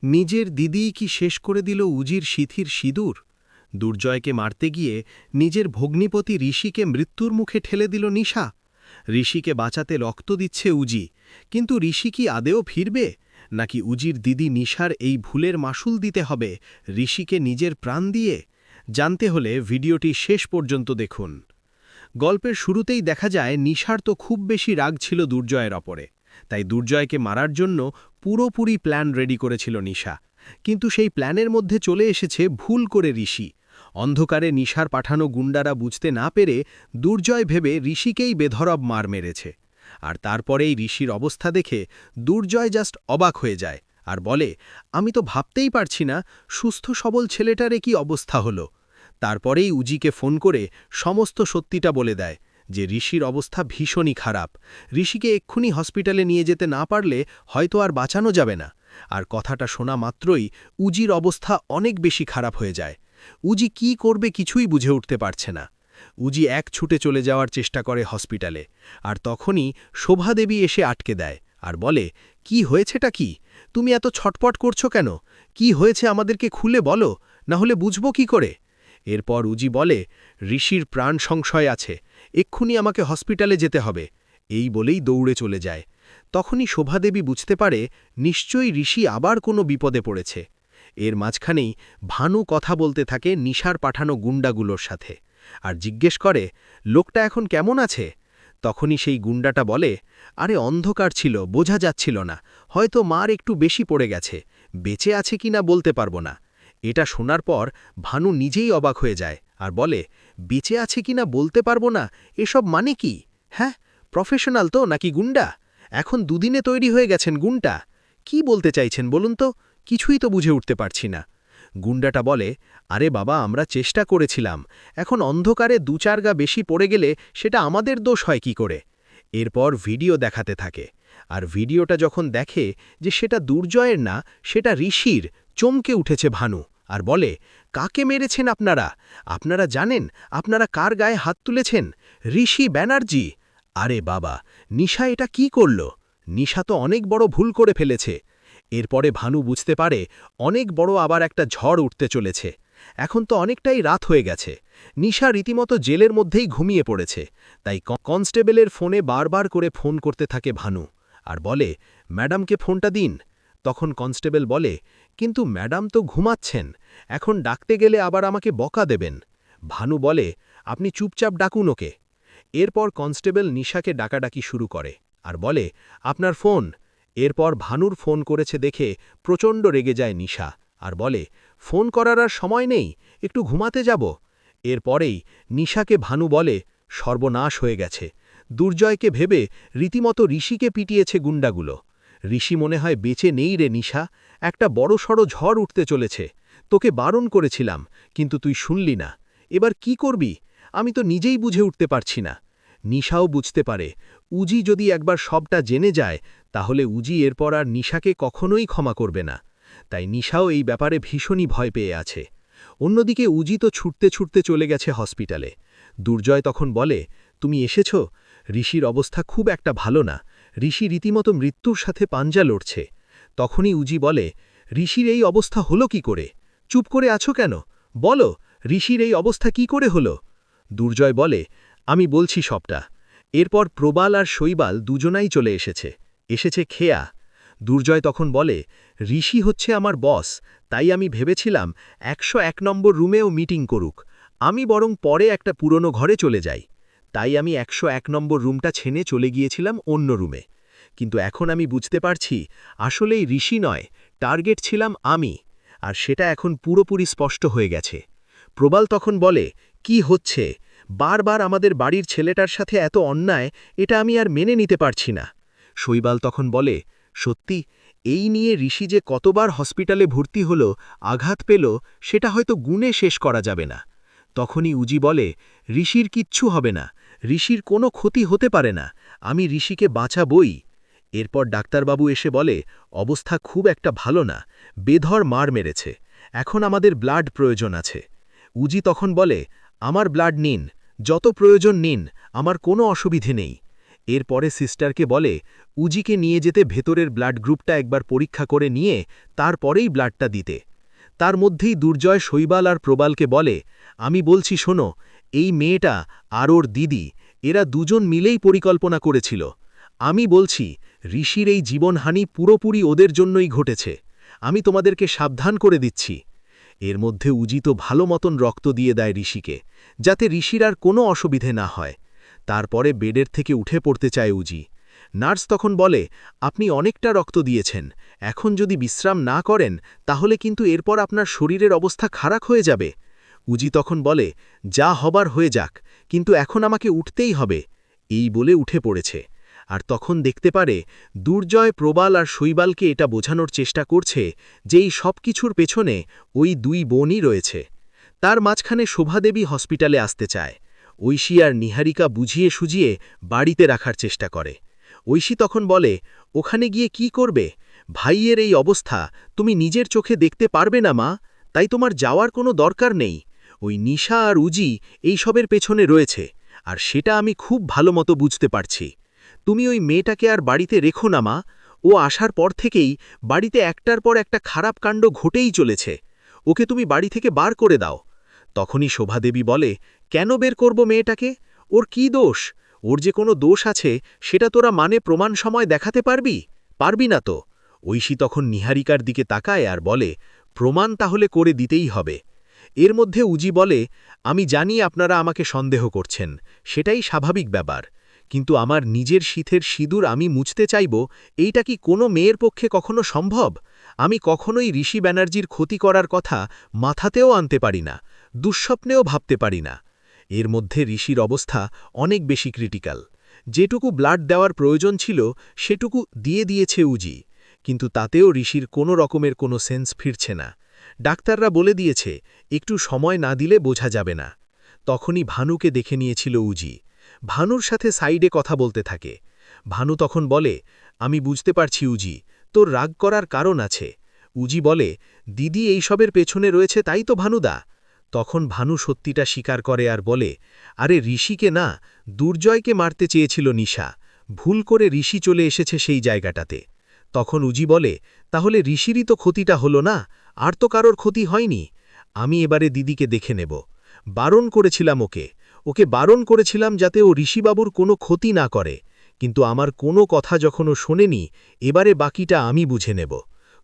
নিজের দিদিই কি শেষ করে দিল উজির সিথির সিঁদুর? দুর্জয়কে মারতে গিয়ে নিজের ভগ্নিপতি ঋষিকে মৃত্যুর মুখে ঠেলে দিল নিশা। ঋষিকে বাঁচাতে রক্ত দিচ্ছে উজি, কিন্তু ঋষি কি আদেও ফিরবে, নাকি উজির দিদি নিশার এই ভুলের মাসুল দিতে হবে ঋষিকে নিজের প্রাণ দিয়ে? জানতে হলে ভিডিওটি শেষ পর্যন্ত দেখুন। গল্পের শুরুতেই দেখা যায় নিশার তো খুব বেশি রাগ ছিল দুর্জয়ের ওপরে, তাই দুর্জয়কে মারার জন্য পুরোপুরি প্ল্যান রেডি করেছিল নিশা। কিন্তু সেই প্ল্যানের মধ্যে চলে এসেছে ভুল করে ঋষি। অন্ধকারে নিশার পাঠানো গুন্ডারা বুঝতে না পেরে দুর্জয় ভেবে ঋষিকেই বেধরব মার মেরেছে। আর তারপরেই ঋষির অবস্থা দেখে দুর্জয় জাস্ট অবাক হয়ে যায় আর বলে, আমি তো ভাবতেই পারছি না সুস্থ সবল ছেলেটারে কি অবস্থা হলো। তারপরেই উজিকে ফোন করে সমস্ত সত্যিটা বলে দেয় যে ঋষির অবস্থা ভীষণই খারাপ। ঋষিকে এক্ষুনি হসপিটালে নিয়ে যেতে না পারলে হয়তো আর বাঁচানো যাবে না। আর কথাটা শোনা মাত্রই উজির অবস্থা অনেক বেশি খারাপ হয়ে যায়। উজি কি করবে কিছুই বুঝে উঠতে পারছে না। উজি এক ছুটে চলে যাওয়ার চেষ্টা করে হসপিটালে, আর তখনই শোভাদেবী এসে আটকে দেয় আর বলে, কি হয়েছেটা কি? তুমি এত ছটপট করছো কেন? কি হয়েছে আমাদেরকে খুলে বলো, না হলে বুঝবো কি করে? এরপর উজি বলে, ঋষির প্রাণ সংশয় আছে, এক্ষুনি আমাকে হসপিটালে যেতে হবে। এই বলেই দৌড়ে চলে যায়। তখনই শোভাদেবী বুঝতে পারে নিশ্চয়ই ঋষি আবার কোনো বিপদে পড়েছে। এর মাঝখানেই ভানু কথা বলতে থাকে নিশার পাঠানো গুন্ডাগুলোর সাথে আর জিজ্ঞেস করে, লোকটা এখন কেমন আছে? তখনই সেই গুন্ডাটা বলে, আরে অন্ধকার ছিল, বোঝা যাচ্ছিল না, হয়তো মার একটু বেশি পড়ে গেছে, বেঁচে আছে কিনা বলতে পারবো না। এটা শোনার পর ভানু নিজেই অবাক হয়ে যায় আর বলে, বেঁচে আছে কিনা বলতে পারবো না, এসব মানে কি? হ্যাঁ, প্রফেশনাল তো নাকি গুন্ডা? এখন দুদিনে তৈরি হয়ে গেছেন গুন্ডা? কি বলতে চাইছেন বলুন তো? কিছুই তো বুঝে উঠতে পারছি না। গুন্ডাটা বলে, আরে বাবা, আমরা চেষ্টা করেছিলাম, এখন অন্ধকারে ২-৪ গা বেশি পড়ে গেলে সেটা আমাদের দোষ হয় কি করে? এরপর ভিডিও দেখাতে থাকে, আর ভিডিওটা যখন দেখে যে সেটা দুর্জয়ের না, সেটা ঋষির, চমকে উঠেছে ভানু আর বলে, কাকে মেরেছেন আপনারা? আপনারা জানেন আপনারা কার গায়ে হাত তুলেছেন? ঋষি ব্যানার্জি। আরে বাবা, নিশা এটা কি করল? নিশা তো অনেক বড় ভুল করে ফেলেছে। এরপরে ভানু বুঝতে পারে অনেক বড় আবার একটা ঝড় উঠতে চলেছে। এখন তো অনেকটাই রাত হয়ে গেছে, নিশা রীতিমতো জেলের মধ্যেই ঘুমিয়ে পড়েছে। তাই কনস্টেবলের ফোনে বারবার করে ফোন করতে থাকে ভানু আর বলে, ম্যাডামকে ফোনটা দিন। তখন কনস্টেবল বলে, কিন্তু ম্যাডাম তো ঘুমাচ্ছেন, এখন ডাকতে গেলে আবার আমাকে বকা দেবেন। ভানু বলে, আপনি চুপচাপ ডাকুন ওকে। এরপর কনস্টেবল নিশাকে ডাকাডাকি শুরু করে আর বলে, আপনার ফোন। এরপর ভানুর ফোন করেছে দেখে প্রচণ্ড রেগে যায় নিশা আর বলে, ফোন করার আর সময় নেই, একটু ঘুমাতে যাব। এরপরেই নিশাকে ভানু বলে, সর্বনাশ হয়ে গেছে, দুর্জয়কে ভেবে রীতিমতো ঋষিকে পিটিয়েছে গুন্ডাগুলো। ঋষি মনে হয় বেঁচে নেই রে নিশা, একটা বড়সড় ঝড় উঠতে চলেছে, তোকে বারণ করেছিলাম কিন্তু তুই শুনলি না, এবার কি করবি? আমি তো নিজেই বুঝে উঠতে পারছি না। নিশাও বুঝতে পারে উজি যদি একবার সবটা জেনে যায় তাহলে উজি এরপর আর নিশাকে কখনোই ক্ষমা করবে না। তাই নিশাও এই ব্যাপারে ভীষণই ভয় পেয়ে আছে। অন্যদিকে উজি তো ছুটতে ছুটতে চলে গেছে হসপিটালে। দুর্জয় তখন বলে, তুমি এসেছ? ঋষির অবস্থা খুব একটা ভালো না, ঋষি রীতিমতো মৃত্যুর সাথে পাঞ্জা লড়ছে। তখনই উজি বলে, ঋষির এই অবস্থা হলো কি করে? চুপ করে আছো কেন? বলো, ঋষির এই অবস্থা কি করে হলো? দুর্জয় বলে, আমি বলছি সবটা। এরপর প্রবাল আর শৈবাল দুজনাই চলে এসেছে খেয়া। দুর্জয় তখন বলে, ঋষি হচ্ছে আমার বস, তাই আমি ভেবেছিলাম ১০১ নম্বর রুমেও মিটিং করুক, আমি বরং পরে একটা পুরনো ঘরে চলে যাই। তাই আমি ১০১ নম্বর রুমটা ছেড়ে চলে গিয়েছিলাম অন্য রুমে। কিন্তু এখন আমি বুঝতে পারছি আসলেই ঋষি নয়, টার্গেট ছিলাম আমি। আর সেটা এখন পুরোপুরি স্পষ্ট হয়ে গেছে। প্রবাল তখন বলে, কি হচ্ছে? বারবার আমাদের বাড়ির ছেলেটার সাথে এত অন্যায়, এটা আমি আর মেনে নিতে পারছি না। শৈবাল তখন বলে, সত্যি, এই নিয়ে ঋষি যে কতবার হসপিটালে ভর্তি হলো, আঘাত পেল, সেটা হয়তো গুণে শেষ করা যাবে না। তখনই উজি বলে, ঋষির কিচ্ছু হবে না, ঋষির কোনো ক্ষতি হতে পারে না, আমি ঋষিকে বাঁচাবই। এরপর ডাক্তারবাবু এসে বলে, অবস্থা খুব একটা ভালো না, বেধর মার মেরেছে, এখন আমাদের ব্লাড প্রয়োজন আছে। উজি তখন বলে, আমার ব্লাড নিন, যত প্রয়োজন নিন, আমার কোনো অসুবিধে নেই। এরপরে সিস্টারকে বলে উজিকে নিয়ে যেতে ভেতরের ব্লাড গ্রুপটা একবার পরীক্ষা করে নিয়ে তারপরেই ব্লাডটা দিতে। তার মধ্যেই দুর্জয় শৈবাল আর প্রবালকে বলে, আমি বলছি শোনো, এই মেয়েটা আর ওর দিদি এরা দুজন মিলেই পরিকল্পনা করেছিল। আমি বলছি ঋষির এই জীবনহানি পুরোপুরি ওদের জন্যই ঘটেছে। আমি তোমাদেরকে সাবধান করে দিচ্ছি। এর মধ্যে উজি তো ভালো মতন রক্ত দিয়ে দেয় ঋষিকে, যাতে ঋষির আর কোনো অসুবিধে না হয়। তারপরে বেডের থেকে উঠে পড়তে চায় উজি। নার্স তখন বলে, আপনি অনেকটা রক্ত দিয়েছেন, এখন যদি বিশ্রাম না করেন তাহলে কিন্তু এরপর আপনার শরীরের অবস্থা খারাপ হয়ে যাবে। উজি তখন বলে, যা হবার হয়ে যাক, কিন্তু এখন আমাকে উঠতেই হবে। এই বলে উঠে পড়েছে। আর তখন দেখতে পারে দুর্জয় প্রবাল আর শৈবালকে এটা বোঝানোর চেষ্টা করছে যে এই সব কিছুর পেছনে ওই দুই বোনই রয়েছে। তার মাঝখানে শোভাদেবী হসপিটালে আসতে চায়। ঐশী আর নিহারিকা বুঝিয়ে সুজিয়ে বাড়িতে রাখার চেষ্টা করে। ঐশী তখন বলে, ওখানে গিয়ে কি করবে? ভাইয়ের এই অবস্থা তুমি নিজের চোখে দেখতে পারবে না মা, তাই তোমার যাওয়ার কোনো দরকার নেই। ওই নিশা আর উজি এইসবের পেছনে রয়েছে, আর সেটা আমি খুব ভালো মতো বুঝতে পারছি। তুমি ওই মেয়েটাকে আর বাড়িতে রেখো না মা, ও আসার পর থেকেই বাড়িতে একটার পর একটা খারাপ কাণ্ড ঘটেই চলেছে। ওকে তুমি বাড়ি থেকে বার করে দাও। তখনই শোভাদেবী বলে, কেন বের করব মেয়েটাকে? ওর কি দোষ? ওর যে কোনো দোষ আছে সেটা তোরা প্রমাণ সময় দেখাতে পারবি? পারবি না তো? ঐশী তখন নিহারিকার দিকে তাকায় আর বলে, প্রমাণ তাহলে করে দিতেই হবে। এর মধ্যে উজি বলে, আমি জানি আপনারা আমাকে সন্দেহ করছেন, সেটাই স্বাভাবিক ব্যাপার, কিন্তু আমার নিজের শীতের সিঁদুর আমি মুছতে চাইব, এইটা কি কোনো মেয়ের পক্ষে কখনো সম্ভব? আমি কখনোই ঋষি ব্যানার্জির ক্ষতি করার কথা মাথাতেও আনতে পারি না, দুঃস্বপ্নেও ভাবতে পারি না। এর মধ্যে ঋষির অবস্থা অনেক বেশি ক্রিটিক্যাল। যেটুকু ব্লাড দেওয়ার প্রয়োজন ছিল সেটুকু দিয়ে দিয়েছে উজি, কিন্তু তাতেও ঋষির কোনো রকমের কোনো সেন্স ফিরছে না। ডাক্তাররা বলে দিয়েছে একটু সময় না দিলে বোঝা যাবে না। তখনই ভানুকে দেখে নিয়েছিল উজি। ভানুর সাথে সাইডে কথা বলতে থাকে। ভানু তখন বলে, আমি বুঝতে পারছি উজি, তোর রাগ করার কারণ আছে। উজি বলে, দিদি এইসবের পেছনে রয়েছে তাই তো ভানুদা। তখন ভানু সত্যিটা স্বীকার করে আর বলে, আরে ঋষিকে না, দুর্জয়কে মারতে চেয়েছিল নিশা, ভুল করে ঋষি চলে এসেছে সেই জায়গাটাতে। তখন উজি বলে, তাহলে ঋষিরই তো ক্ষতিটা হলো না, আর তো কারোর ক্ষতি হয়নি। আমি এবারে দিদিকে দেখে নেব। বারণ করেছিলাম ওকে বারণ করেছিলাম যাতে ও ঋষিবাবুর কোনো ক্ষতি না করে, কিন্তু আমার কোনো কথা যখন ও শোনেনি, এবারে বাকিটা আমি বুঝে নেব।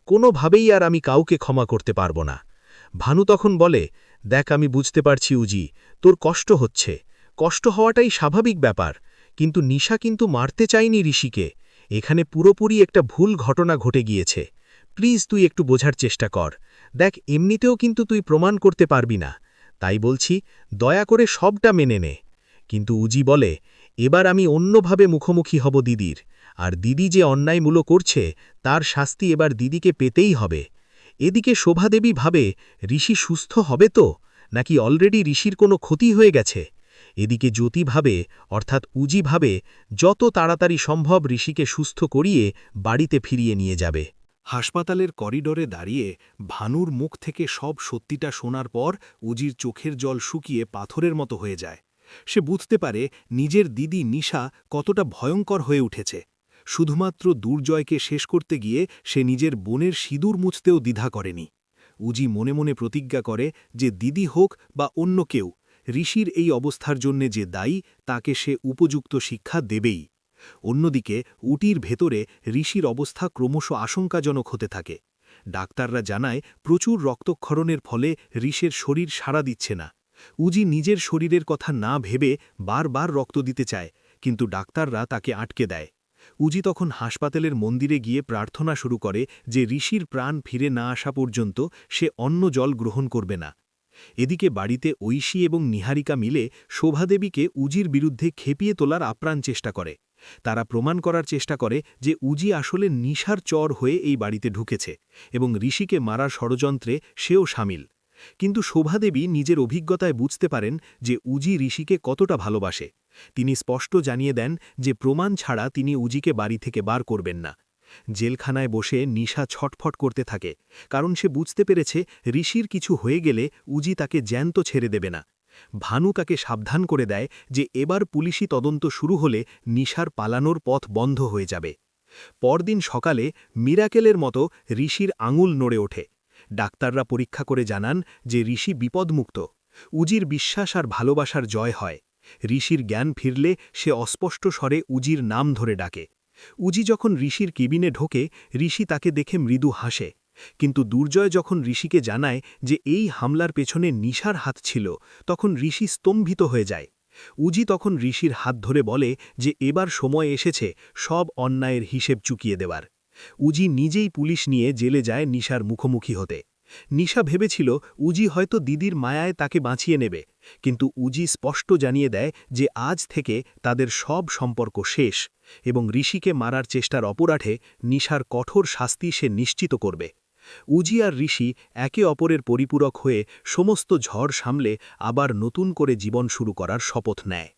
কোনোভাবেই আর আমি কাউকে ক্ষমা করতে পারব না। ভানু তখন বলে, দেখ আমি বুঝতে পারছি উজি, তোর কষ্ট হচ্ছে, কষ্ট হওয়াটাই স্বাভাবিক ব্যাপার, কিন্তু নিশা কিন্তু মারতে চায়নি ঋষিকে। এখানে পুরোপুরি একটা ভুল ঘটনা ঘটে গিয়েছে। প্লিজ তুই একটু বোঝার চেষ্টা কর। দেখ এমনিতেও কিন্তু তুই প্রমাণ করতে পারবি না, তাই বলছি দয়া করে সবটা মেনে নে। কিন্তু উজি বলে, এবার আমি অন্যভাবে মুখোমুখি হব দিদির, আর দিদি যে অন্যায়মূলক করছে তার শাস্তি এবার দিদিকে পেতেই হবে। এদিকে শোভাদেবী ভাবে, ঋষি সুস্থ হবে তো, নাকি অলরেডি ঋষির কোনো ক্ষতি হয়ে গেছে? এদিকে জ্যোতি ভাবে, অর্থাৎ উজি ভাবে, যত তাড়াতাড়ি সম্ভব ঋষিকে সুস্থ করিয়ে বাড়িতে ফিরিয়ে নিয়ে যাবে। হাসপাতালের করিডোরে দাঁড়িয়ে ভানুর মুখ থেকে সব সত্যিটা শোনার পর উজির চোখের জল শুকিয়ে পাথরের মতো হয়ে যায়। সে বুঝতে পারে নিজের দিদি নিশা কতটা ভয়ঙ্কর হয়ে উঠেছে। শুধুমাত্র দুর্জয়কে শেষ করতে গিয়ে সে নিজের বোনের সিঁদুর মুছতেও দ্বিধা করেনি। উজি মনে মনে প্রতিজ্ঞা করে যে দিদি হোক বা অন্য কেউ, ঋষির এই অবস্থার জন্যে যে দায়ী তাকে সে উপযুক্ত শিক্ষা দেবেই। অন্যদিকে উটির ভেতরে ঋষির অবস্থা ক্রমশ আশঙ্কাজনক হতে থাকে। ডাক্তাররা জানায় প্রচুর রক্তক্ষরণের ফলে ঋষের শরীর সাড়া দিচ্ছে না। উজি নিজের শরীরের কথা না ভেবে বারবার রক্ত দিতে চায়, কিন্তু ডাক্তাররা তাকে আটকে দেয়। উজি তখন হাসপাতালের মন্দিরে গিয়ে প্রার্থনা শুরু করে যে ঋষির প্রাণ ফিরে না আসা পর্যন্ত সে অন্য জল গ্রহণ করবে না। এদিকে বাড়িতে ঐশী এবং নিহারিকা মিলে শোভাদেবীকে উজির বিরুদ্ধে খেপিয়ে তোলার আপ্রাণ চেষ্টা করে। তারা প্রমাণ করার চেষ্টা করে যে উজি আসলে নিশার চর হয়ে এই বাড়িতে ঢুকেছে এবং ঋষিকে মারার ষড়যন্ত্রে সেও সামিল। কিন্তু শোভাদেবী নিজের অভিজ্ঞতায় বুঝতে পারেন যে উজি ঋষিকে কতটা ভালোবাসে। তিনি স্পষ্ট জানিয়ে দেন যে প্রমাণ ছাড়া তিনি উজিকে বাড়ি থেকে বার করবেন না। জেলখানায় বসে নিশা ছটফট করতে থাকে, কারণ সে বুঝতে পেরেছে ঋষির কিছু হয়ে গেলে উজি তাকে জ্যান্ত ছেড়ে দেবে না। ভানু তাকে সাবধান করে দেয় যে এবার পুলিশি তদন্ত শুরু হলে নিশার পালানোর পথ বন্ধ হয়ে যাবে। পরদিন সকালে মিরাকেলের মতো ঋষির আঙুল নড়ে ওঠে। ডাক্তাররা পরীক্ষা করে জানান যে ঋষি বিপদমুক্ত। উজির বিশ্বাস আর ভালোবাসার জয় হয়। ঋষির জ্ঞান ফিরলে সে অস্পষ্ট স্বরে উজির নাম ধরে ডাকে। উজি যখন ঋষির কেবিনে ঢোকে, ঋষি তাকে দেখে মৃদু হাসে। কিন্তু দুর্জয় যখন ঋষিকে জানায় যে এই হামলার পেছনে নিশার হাত ছিল, তখন ঋষি স্তম্ভিত হয়ে যায়। উজি তখন ঋষির হাত ধরে বলে যে এবার সময় এসেছে সব অন্যায়ের হিসেব চুকিয়ে দেওয়ার। উজি নিজেই পুলিশ নিয়ে জেলে যায় নিশার মুখোমুখি হতে। নিশা ভেবেছিল উজি হয়তো দিদির মায়ায় তাকে বাঁচিয়ে নেবে, কিন্তু উজি স্পষ্ট জানিয়ে দেয় যে আজ থেকে তাদের সব সম্পর্ক শেষ এবং ঋষিকে মারার চেষ্টার অপরাধে নিশার কঠোর শাস্তি সে নিশ্চিত করবে। উজি আর ঋষি একে অপরের পরিপূরক হয়ে সমস্ত ঝড় সামলে আবার নতুন করে জীবন শুরু করার শপথ নেয়।